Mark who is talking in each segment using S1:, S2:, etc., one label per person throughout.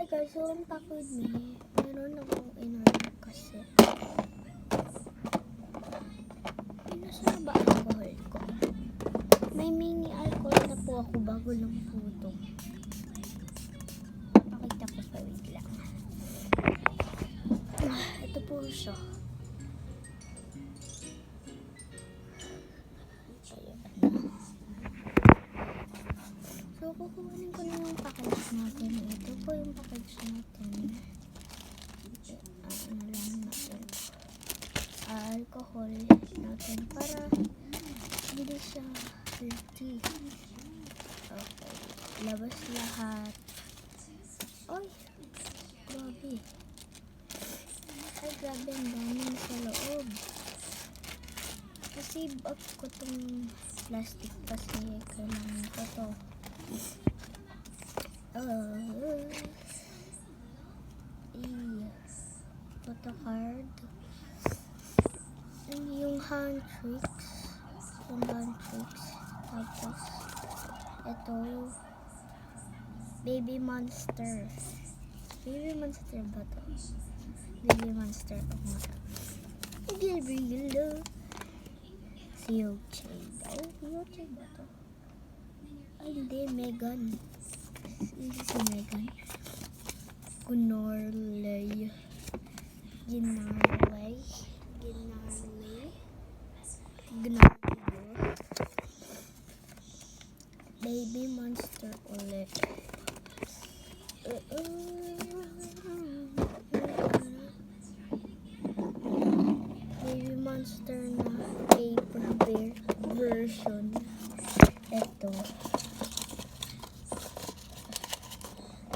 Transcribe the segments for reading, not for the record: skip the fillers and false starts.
S1: guys, so ang pack with me, meron akong in-order kasi. Nasa ba alcohol ko? May mini alcohol na po ako bago lang po ito. Pakita ko pa, wait lang. Ito po siya. So, kukuhanin ko na yung package natin. Ito po yung package natin. Ano lang natin. Alcohol natin para hindi siya healthy. Okay. Labas lahat. Ay! Grabe. Ay, grabe. Ang dami sa loob. Save up ko tong plastic kasi kailangan ko to. Photo card. Yung hand tricks. Tapos, ito, baby monster. Baby monster ba to? Baby monster. Si Yoche. Yoche ba to? Ay, hindi. Megan. Hindi si Megan. Gunarley. Baby monster ulit. Baby monster na paper bear version. Ito.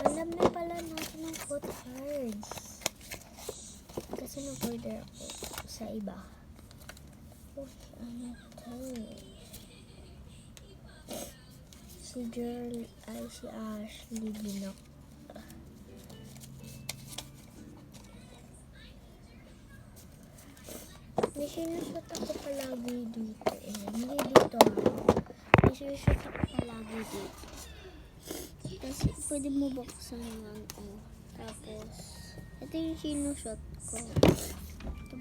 S1: Alam na pala natin ng food cards. Kasi nag-order ako sa iba. Ano to? Si Girl ay si Ashley Binok. May sinusot ako palagi dito. Hindi dito. May sinusot ako palagi dito. Tapos, pwede mo buksan lang. Tapos, ito yung sinusot ko. Ito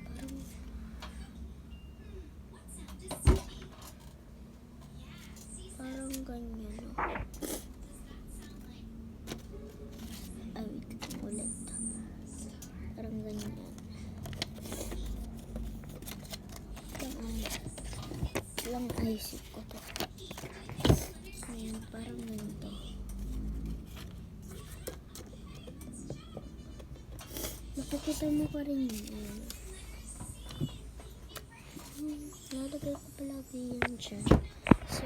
S1: parang ganyan. Ay, wait. Ulit. Parang ganyan. Lang isip ko to. Ayan, parang ganito. Nakikita mo pa rin yun. Lalagay ko palagi yan dyan. So,